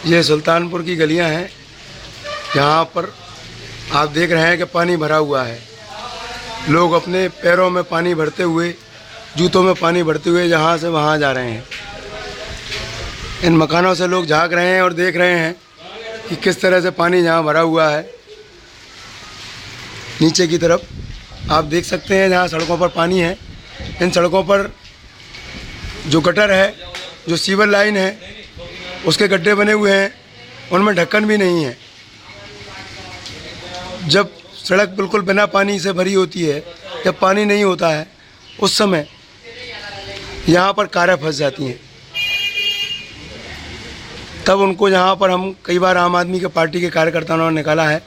ये सुल्तानपुर की गलियां हैं, जहाँ पर आप देख रहे हैं कि पानी भरा हुआ है। लोग अपने पैरों में पानी भरते हुए, जूतों में पानी भरते हुए जहाँ से वहाँ जा रहे हैं। इन मकानों से लोग झांक रहे हैं और देख रहे हैं कि किस तरह से पानी यहाँ भरा हुआ है। नीचे की तरफ आप देख सकते हैं जहाँ सड़कों पर पानी है। इन सड़कों पर जो गटर है, जो सीवर लाइन है, उसके गड्ढे बने हुए हैं, उनमें ढक्कन भी नहीं है। जब सड़क बिल्कुल बिना पानी से भरी होती है, जब पानी नहीं होता है, उस समय यहाँ पर कारें फंस जाती हैं। तब उनको यहाँ पर हम कई बार आम आदमी के पार्टी के कार्यकर्ताओं ने निकाला है।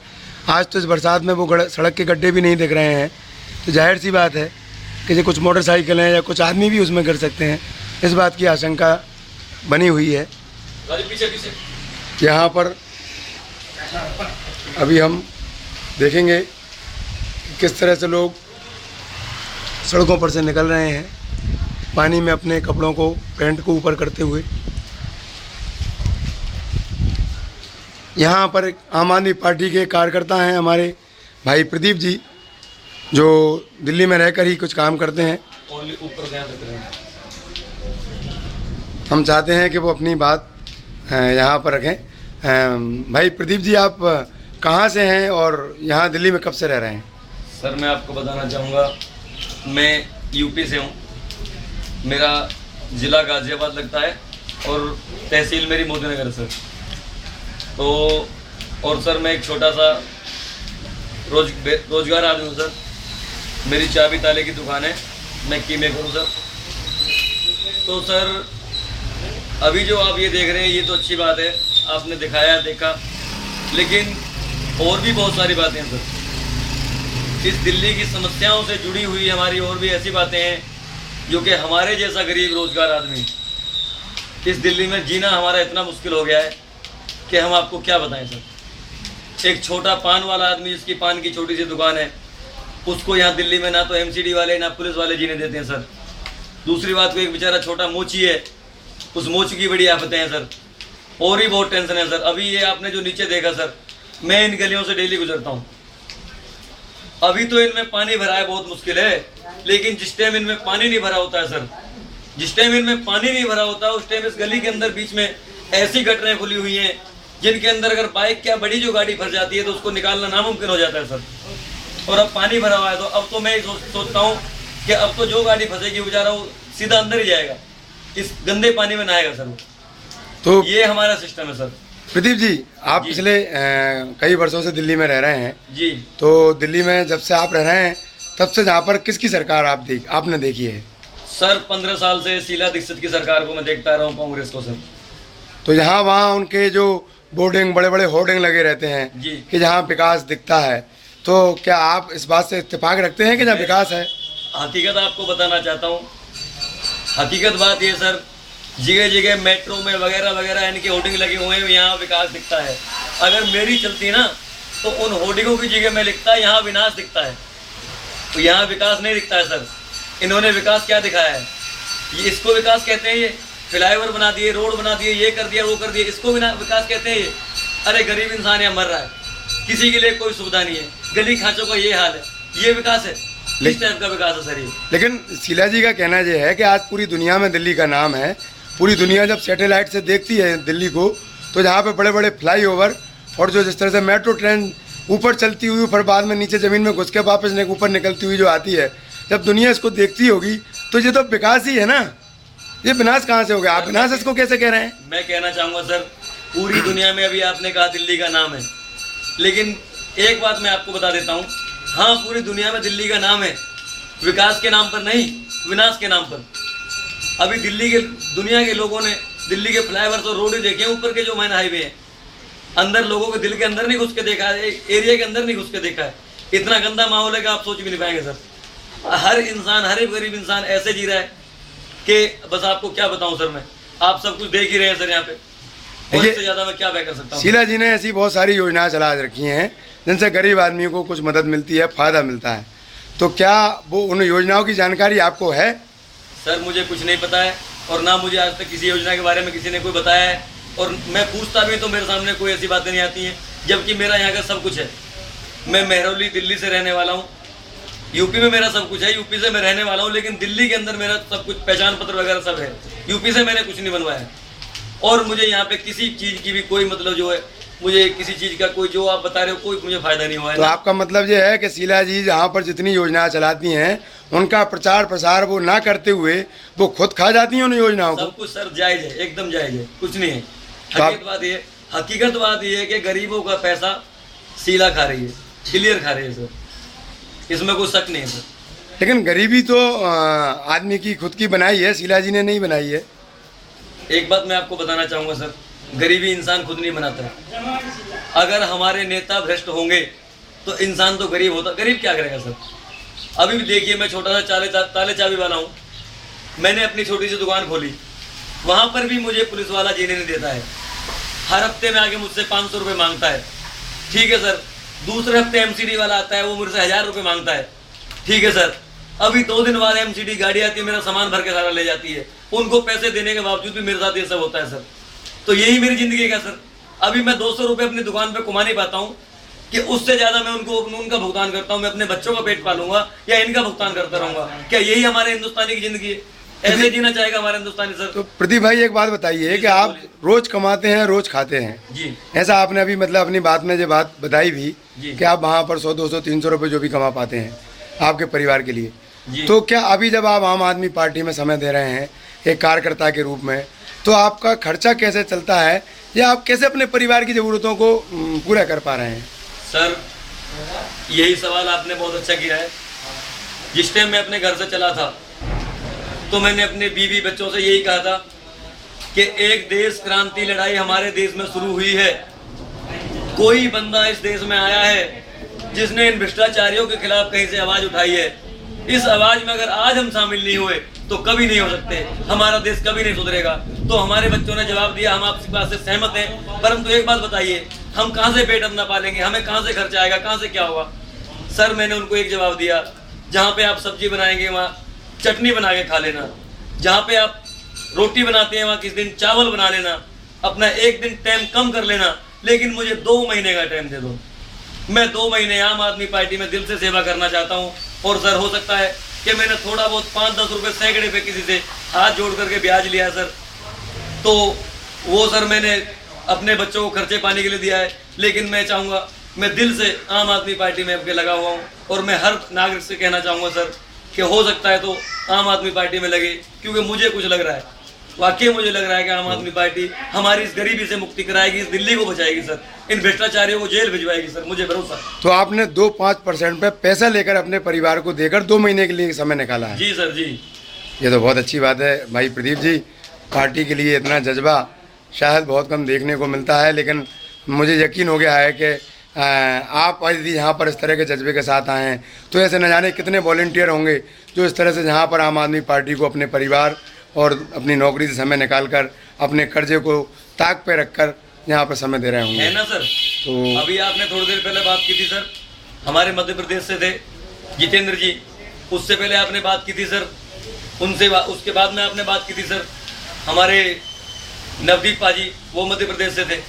आज तो इस बरसात में वो सड़क के गड्ढे भी नहीं दिख रहे हैं, तो जाहिर सी बात है कि कुछ मोटरसाइकिलें या कुछ आदमी भी उसमें गिर सकते हैं। इस बात की आशंका बनी हुई है। यहाँ पर अभी हम देखेंगे कि किस तरह से लोग सड़कों पर से निकल रहे हैं, पानी में अपने कपड़ों को, पैंट को ऊपर करते हुए। यहाँ पर आम आदमी पार्टी के कार्यकर्ता हैं हमारे भाई प्रदीप जी, जो दिल्ली में रहकर ही कुछ काम करते हैं। हम चाहते हैं कि वो अपनी बात यहाँ पर रखें। भाई प्रदीप जी, आप कहाँ से हैं और यहाँ दिल्ली में कब से रह रहे हैं? सर, मैं आपको बताना चाहूँगा, मैं यूपी से हूँ। मेरा ज़िला गाज़ियाबाद लगता है और तहसील मेरी मोदीनगर सर। तो और सर, मैं एक छोटा सा रोजगार आदमी हूँ सर। मेरी चाबी ताले की दुकान है, मैं कीमे करूँ सर। तो सर, अभी जो आप ये देख रहे हैं ये तो अच्छी बात है, आपने दिखाया, देखा, लेकिन और भी बहुत सारी बातें हैं सर। इस दिल्ली की समस्याओं से जुड़ी हुई हमारी और भी ऐसी बातें हैं जो कि हमारे जैसा गरीब रोजगार आदमी, इस दिल्ली में जीना हमारा इतना मुश्किल हो गया है कि हम आपको क्या बताएं सर। एक छोटा पान वाला आदमी जिसकी पान की छोटी सी दुकान है, उसको यहाँ दिल्ली में ना तो एमसीडी वाले ना पुलिस वाले जीने देते हैं सर। दूसरी बात को, एक बेचारा छोटा मोची है, उस मोची की बड़ी आफतें हैं सर। और ही बहुत टेंशन है सर। अभी ये आपने जो नीचे देखा सर, मैं इन गलियों से डेली गुजरता हूँ। अभी तो इनमें पानी भरा है, बहुत मुश्किल है, लेकिन जिस टाइम इनमें पानी नहीं भरा होता है सर, जिस टाइम इनमें पानी नहीं भरा होता है, उस टाइम इस गली के अंदर बीच में ऐसी गटरें खुली हुई हैं जिनके अंदर अगर बाइक क्या बड़ी जो गाड़ी फंस जाती है तो उसको निकालना नामुमकिन हो जाता है सर। और अब पानी भरा हुआ है, तो अब तो मैं सोचता हूँ कि अब तो जो गाड़ी फंसेगी बेचारा वो सीधा अंदर ही जाएगा, इस गंदे पानी में नहाएगा सर। तो ये हमारा सिस्टम है सर। प्रदीप जी, आप पिछले कई वर्षों से दिल्ली में रह रहे हैं जी। तो दिल्ली में जब से आप रह रहे हैं तब से यहाँ पर किसकी सरकार आपने देखी है? सर, 15 साल से शीला दीक्षित की सरकार को मैं देखता रहा हूँ, कांग्रेस को सर। तो यहाँ वहाँ उनके जो बोर्डिंग, बड़े बड़े होर्डिंग लगे रहते हैं जी कि जहाँ विकास दिखता है, तो क्या आप इस बात से इत्तेफाक रखते हैं कि जहाँ विकास है? हकीकत आपको बताना चाहता हूँ। हकीकत बात ये सर, जगह जगह मेट्रो में वगैरह वगैरह इनके होर्डिंग लगे हुए हैं, यहाँ विकास दिखता है। अगर मेरी चलती ना तो उन होर्डिंगों की जगह में लिखता है यहाँ विनाश दिखता है, तो यहाँ विकास नहीं दिखता है सर। इन्होंने विकास क्या दिखाया है? ये इसको विकास कहते हैं? ये फ्लाईओवर बना दिए, रोड बना दिए, ये कर दिया, वो कर दिया, इसको विकास कहते हैं ये? अरे गरीब इंसान यहाँ मर रहा है, किसी के लिए कोई सुविधा नहीं है, गली खांचों का ये हाल है, ये विकास है? किस टाइप का विकास है सर ये? लेकिन शीला जी का कहना यह है कि आज पूरी दुनिया में दिल्ली का नाम है। पूरी दुनिया जब सैटेलाइट से देखती है दिल्ली को, तो जहाँ पे बड़े बड़े फ्लाईओवर और जो जिस तरह से मेट्रो ट्रेन ऊपर चलती हुई फिर बाद में नीचे ज़मीन में घुस के वापस ऊपर निकलती हुई जो आती है, जब दुनिया इसको देखती होगी तो ये तो विकास ही है ना। ये विनाश कहाँ से हो गया? आप विनाश इसको कैसे कह रहे हैं? मैं कहना चाहूँगा सर, पूरी दुनिया में अभी आपने कहा दिल्ली का नाम है, लेकिन एक बात मैं आपको बता देता हूँ, हाँ पूरी दुनिया में दिल्ली का नाम है, विकास के नाम पर नहीं, विनाश के नाम पर। अभी दिल्ली के, दुनिया के लोगों ने दिल्ली के फ्लाईओवर और रोड देखे, ऊपर के जो मैन हाईवे है, अंदर लोगों के दिल के अंदर नहीं घुस के देखा है, एरिया के अंदर नहीं घुस के देखा है। इतना गंदा माहौल है कि आप सोच भी नहीं पाएंगे सर। हर इंसान, हर एक गरीब इंसान ऐसे जी रहा है कि बस आपको क्या बताऊं सर। मैं आप सब कुछ देख ही रहे हैं सर यहाँ पे, और इससे ज्यादा मैं क्या कर सकता हूँ। शीला जी ने ऐसी बहुत सारी योजनाएं चला रखी हैं जिनसे गरीब आदमी को कुछ मदद मिलती है, फायदा मिलता है, तो क्या वो उन योजनाओं की जानकारी आपको है? सर मुझे कुछ नहीं पता है, और ना मुझे आज तक किसी योजना के बारे में किसी ने कोई बताया है, और मैं पूछता भी तो मेरे सामने कोई ऐसी बातें नहीं आती हैं, जबकि मेरा यहाँ का सब कुछ है। मैं महरौली दिल्ली से रहने वाला हूँ, यूपी में मेरा सब कुछ है, यूपी से मैं रहने वाला हूँ, लेकिन दिल्ली के अंदर मेरा सब कुछ पहचान पत्र वगैरह सब है। यूपी से मैंने कुछ नहीं बनवाया और मुझे यहाँ पे किसी चीज़ की भी कोई मतलब जो है, मुझे किसी चीज़ का कोई जो आप बता रहे हो कोई मुझे फायदा नहीं हुआ है। तो आपका मतलब ये है कि शीला जी जहाँ पर जितनी योजनाएं चलाती हैं उनका प्रचार प्रसार वो ना करते हुए वो खुद खा जाती हैं उन योजनाओं को? सब कुछ सर जायज़ है, एकदम जायज़ है, कुछ नहीं है। तो हकीकत बात ये है कि गरीबों का पैसा शीला खा रही है, क्लियर खा रही है सर, इसमें कोई शक नहीं है सर। लेकिन गरीबी तो आदमी की खुद की बनाई है, शीला जी ने नहीं बनाई है। एक बात मैं आपको बताना चाहूँगा सर, गरीबी इंसान खुद नहीं बनाता है। अगर हमारे नेता भ्रष्ट होंगे तो इंसान तो गरीब होता, गरीब क्या करेगा सर? अभी भी देखिए, मैं छोटा सा ताले चाबी वाला हूँ, मैंने अपनी छोटी सी दुकान खोली, वहाँ पर भी मुझे पुलिस वाला जीने नहीं देता है। हर हफ्ते में आके मुझसे 500 रुपये मांगता है, ठीक है सर। दूसरे हफ्ते एमसीडी वाला आता है, वो मुझसे 1000 रुपये मांगता है, ठीक है सर। अभी 2 दिन बाद एमसीडी गाड़ी आती है, मेरा सामान भर के सारा ले जाती है, उनको पैसे देने के बावजूद भी मेरे साथ ये सब होता है सर। तो यही मेरी ज़िंदगी का सर। अभी मैं 200 रुपये अपनी दुकान पे कमा नहीं पाता हूँ कि उससे ज़्यादा मैं उनका भुगतान करता हूँ। मैं अपने बच्चों का पेट पालूंगा या इनका भुगतान करता रहूँगा? क्या यही हमारे हिंदुस्तानी की ज़िंदगी है? ऐसे जीना चाहेगा हमारा हिंदुस्तानी सर? तो प्रदीप भाई एक बात बताइए कि आप रोज कमाते हैं, रोज खाते हैं जी, ऐसा आपने अभी मतलब अपनी बात में जो बात बताई भी कि आप वहाँ पर 100, 200, 300 रुपये जो भी कमा पाते हैं आपके परिवार के लिए, तो क्या अभी जब आप आम आदमी पार्टी में समय दे रहे हैं एक कार्यकर्ता के रूप में, तो आपका खर्चा कैसे चलता है या आप कैसे अपने परिवार की ज़रूरतों को पूरा कर पा रहे हैं? सर यही सवाल आपने बहुत अच्छा किया है। जिस टाइम मैं अपने घर से चला था तो मैंने अपने बीवी बच्चों से यही कहा था कि एक देश क्रांति लड़ाई हमारे देश में शुरू हुई है। कोई बंदा इस देश में आया है जिसने इन भ्रष्टाचारियों के खिलाफ कहीं से आवाज़ उठाई है। इस आवाज़ में अगर आज हम शामिल नहीं हुए तो कभी नहीं हो सकते, हमारा देश कभी नहीं सुधरेगा। तो हमारे बच्चों ने जवाब दिया, हम आपकी बात से सहमत हैं, परंतु एक बात बताइए, हम कहाँ से पेट अपना पालेंगे? हमें कहाँ से खर्चा आएगा? कहाँ से क्या होगा? सर मैंने उनको एक जवाब दिया, जहाँ पे आप सब्जी बनाएंगे वहाँ चटनी बना के खा लेना, जहाँ पे आप रोटी बनाते हैं वहाँ किस दिन चावल बना लेना, अपना एक दिन टाइम कम कर लेना, लेकिन मुझे 2 महीने का टाइम दे दो। मैं 2 महीने आम आदमी पार्टी में दिल से सेवा करना चाहता हूँ। और सर हो सकता है कि मैंने थोड़ा बहुत 5-10 रुपये सैकड़े पे किसी से हाथ जोड़ करके ब्याज लिया है सर, तो वो सर मैंने अपने बच्चों को खर्चे पाने के लिए दिया है। लेकिन मैं चाहूँगा, मैं दिल से आम आदमी पार्टी में आपके लगा हुआ हूँ और मैं हर नागरिक से कहना चाहूँगा सर कि हो सकता है तो आम आदमी पार्टी में लगे, क्योंकि मुझे कुछ लग रहा है, वाकई मुझे लग रहा है कि आम आदमी पार्टी हमारी इस गरीबी से मुक्ति कराएगी, इस दिल्ली को बचाएगी सर, इन भ्रष्टाचारियों को जेल भिजवाएगी सर, मुझे भरोसा। तो आपने 2-5% पे पैसा लेकर अपने परिवार को देकर 2 महीने के लिए समय निकाला है? जी सर जी। ये तो बहुत अच्छी बात है भाई प्रदीप जी। पार्टी के लिए इतना जज्बा शायद बहुत कम देखने को मिलता है, लेकिन मुझे यकीन हो गया है कि आप यदि यहाँ पर इस तरह के जज्बे के साथ आए हैं तो ऐसे न जाने कितने वॉलंटियर होंगे जो इस तरह से यहाँ पर आम आदमी पार्टी को अपने परिवार और अपनी नौकरी से समय निकाल कर अपने कर्जे को ताक पे रखकर यहाँ पर समय दे रहे होंगे, है ना सर? तो अभी आपने थोड़ी देर पहले बात की थी सर, हमारे मध्य प्रदेश से थे जितेंद्र जी, उससे पहले आपने बात की थी सर, उनसे उसके बाद में आपने बात की थी सर हमारे नवदीप पाजी, वो मध्य प्रदेश से थे,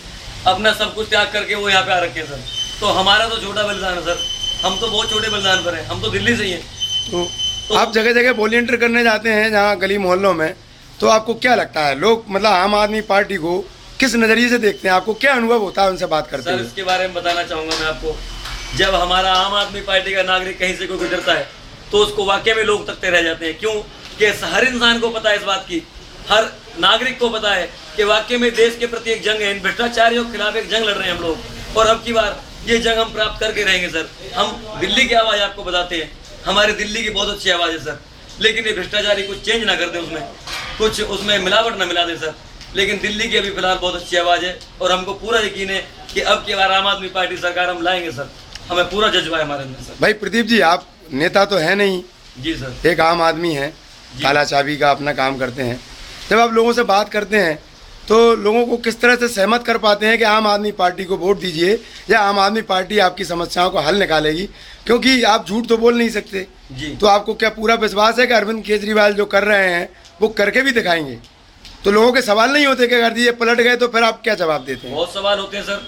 अपना सब कुछ त्याग करके वो यहाँ पे आ रखे हैं सर। तो हमारा तो छोटा बलिदान है सर, हम तो बहुत छोटे बलिदान पर हैं, हम तो दिल्ली से ही हैं। तो आप जगह जगह वॉलंटियर करने जाते हैं जहाँ गली मोहल्लों में, तो आपको क्या लगता है लोग मतलब आम आदमी पार्टी को किस नज़रिए से देखते हैं? आपको क्या अनुभव होता है उनसे बात करते हैं? सर इसके बारे में बताना चाहूँगा मैं आपको। जब हमारा आम आदमी पार्टी का नागरिक कहीं से कोई गुजरता है तो उसको वाकई में लोग तकते रह जाते हैं। क्यों? कि हर इंसान को पता है इस बात की, हर नागरिक को पता है कि वाकई में देश के प्रति एक जंग है, इन भ्रष्टाचारियों के खिलाफ एक जंग लड़ रहे हैं हम लोग, और अब की बार ये जंग हम प्राप्त करके रहेंगे सर। हम दिल्ली की आवाज़ आपको बताते हैं, हमारे दिल्ली की बहुत अच्छी आवाज़ है सर, लेकिन ये भ्रष्टाचारी कुछ चेंज ना कर दे, उसमें कुछ उसमें मिलावट ना मिला दे सर। लेकिन दिल्ली की अभी फिलहाल बहुत अच्छी आवाज़ है और हमको पूरा यकीन है कि अब की बार आम आदमी पार्टी सरकार हम लाएंगे सर, हमें पूरा जज्बा है हमारे अंदर सर। भाई प्रदीप जी, आप नेता तो है नहीं जी सर, एक आम आदमी हैं, ताला चाबी का अपना काम करते हैं। जब आप लोगों से बात करते हैं तो लोगों को किस तरह से सहमत कर पाते हैं कि आम आदमी पार्टी को वोट दीजिए या आम आदमी पार्टी आपकी समस्याओं को हल निकालेगी? क्योंकि आप झूठ तो बोल नहीं सकते जी। तो आपको क्या पूरा विश्वास है कि अरविंद केजरीवाल जो कर रहे हैं वो करके भी दिखाएंगे? तो लोगों के सवाल नहीं होते कि अगर ये पलट गए तो फिर आप क्या जवाब देते हैं? बहुत सवाल होते हैं सर।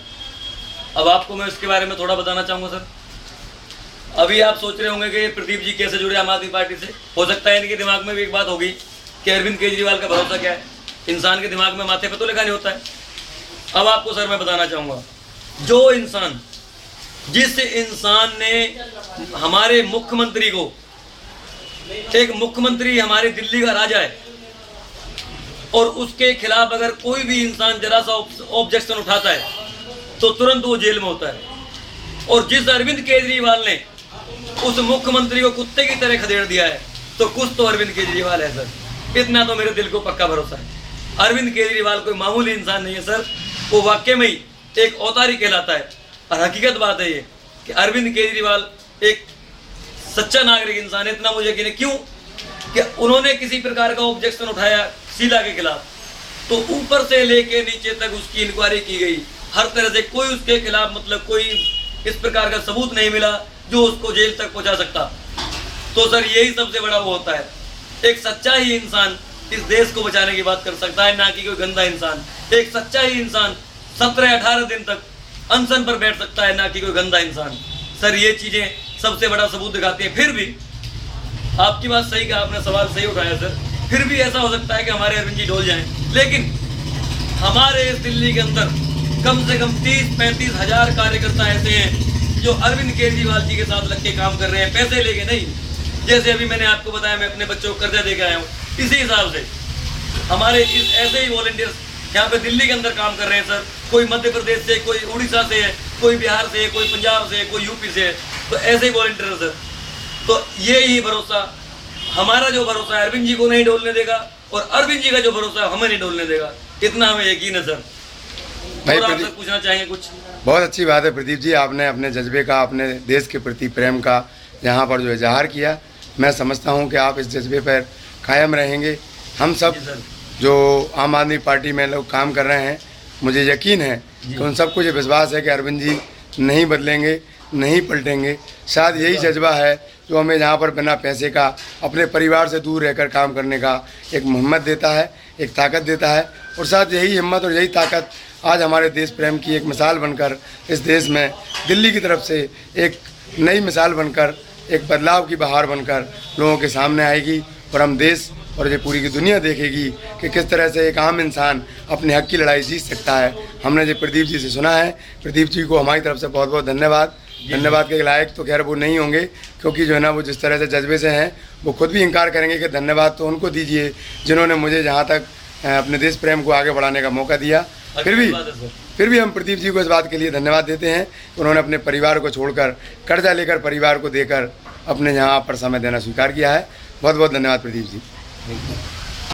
अब आपको मैं इसके बारे में थोड़ा बताना चाहूँगा सर। अभी आप सोच रहे होंगे कि प्रदीप जी कैसे जुड़े आम आदमी पार्टी से। हो सकता है इनके दिमाग में भी एक बात होगी कि अरविंद केजरीवाल का भरोसा क्या है। इंसान के दिमाग में माथे पे तो लिखा नहीं होता है। अब आपको सर मैं बताना चाहूँगा, जो इंसान, जिस इंसान ने हमारे मुख्यमंत्री को, एक मुख्यमंत्री हमारे दिल्ली का राजा है, और उसके खिलाफ अगर कोई भी इंसान जरा सा ऑब्जेक्शन उठाता है तो तुरंत वो जेल में होता है। और जिस अरविंद केजरीवाल ने उस मुख्यमंत्री को कुत्ते की तरह खदेड़ दिया है, तो कुछ तो अरविंद केजरीवाल है सर। इतना तो मेरे दिल को पक्का भरोसा है। अरविंद केजरीवाल कोई मामूली इंसान नहीं है सर, वो वाकई में ही एक औतारी कहलाता है। और हकीकत बात है ये कि अरविंद केजरीवाल एक सच्चा नागरिक इंसान है। इतना मुझे यकीन है, क्यों कि उन्होंने किसी प्रकार का ऑब्जेक्शन उठाया शीला के खिलाफ, तो ऊपर से लेके नीचे तक उसकी इंक्वायरी की गई, हर तरह से कोई उसके खिलाफ मतलब कोई इस प्रकार का सबूत नहीं मिला जो उसको जेल तक पहुंचा सकता। तो सर यही सबसे बड़ा वो होता है, एक सच्चा ही इंसान इस देश को बचाने की बात कर सकता है, ना कि कोई गंदा इंसान। एक सच्चा ही इंसान 17-18 दिन तक अनशन पर बैठ सकता है, ना कि कोई गंदा इंसान। सर ये चीजें सबसे बड़ा सबूत दिखाती है। फिर भी आपकी बात सही का, आपने सवाल सही उठाया सर, फिर भी ऐसा हो सकता है कि हमारे अरविंद जी डोल जाएं, लेकिन हमारे इस दिल्ली के अंदर कम से कम 30-35 हजार कार्यकर्ता ऐसे हैं जो अरविंद केजरीवाल जी के साथ लग के काम कर रहे हैं, पैसे लेके नहीं। जैसे अभी मैंने आपको बताया मैं अपने बच्चों को कर्जा दे के आया हूँ, इसी हिसाब से हमारे इस ऐसे ही वॉलंटियर्स यहाँ पे दिल्ली के अंदर काम कर रहे हैं सर। कोई मध्य प्रदेश से, कोई उड़ीसा से है, कोई बिहार से है, कोई पंजाब से है, कोई यूपी से है, तो ऐसे ही वॉलंटियर सर। तो ये ही भरोसा, हमारा जो भरोसा है अरविंद जी को नहीं डोलने देगा, और अरविंद जी का जो भरोसा है हमें नहीं डोलने देगा, इतना हमें यकीन है सर। भाई और आपसे पूछना चाहेंगे कुछ? बहुत अच्छी बात है प्रदीप जी, आपने अपने जज्बे का, अपने देश के प्रति प्रेम का यहाँ पर जो इजहार किया। मैं समझता हूँ कि आप इस जज्बे पर कायम रहेंगे। हम सब जो आम आदमी पार्टी में लोग काम कर रहे हैं, मुझे यकीन है कि उन सबको ये विश्वास है कि अरविंद जी नहीं बदलेंगे, नहीं पलटेंगे। शायद यही जज्बा है जो हमें यहाँ पर बिना पैसे का अपने परिवार से दूर रहकर काम करने का एक हिम्मत देता है, एक ताकत देता है। और साथ यही हिम्मत और यही ताकत आज हमारे देश प्रेम की एक मिसाल बनकर इस देश में दिल्ली की तरफ से एक नई मिसाल बनकर, एक बदलाव की बहार बनकर लोगों के सामने आएगी। और हम देश और ये पूरी की दुनिया देखेगी कि किस तरह से एक आम इंसान अपने हक की लड़ाई जीत सकता है। हमने जो प्रदीप जी से सुना है, प्रदीप जी को हमारी तरफ से बहुत बहुत धन्यवाद। धन्यवाद के लायक तो खैर वो नहीं होंगे, क्योंकि जो है ना वो जिस तरह से जज्बे से हैं वो खुद भी इनकार करेंगे कि धन्यवाद तो उनको दीजिए जिन्होंने मुझे जहाँ तक अपने देश प्रेम को आगे बढ़ाने का मौका दिया। फिर भी हम प्रदीप जी को इस बात के लिए धन्यवाद देते हैं कि उन्होंने अपने परिवार को छोड़कर, कर्जा लेकर परिवार को देकर अपने यहाँ पर समय देना स्वीकार किया है। बहुत बहुत धन्यवाद प्रदीप जी।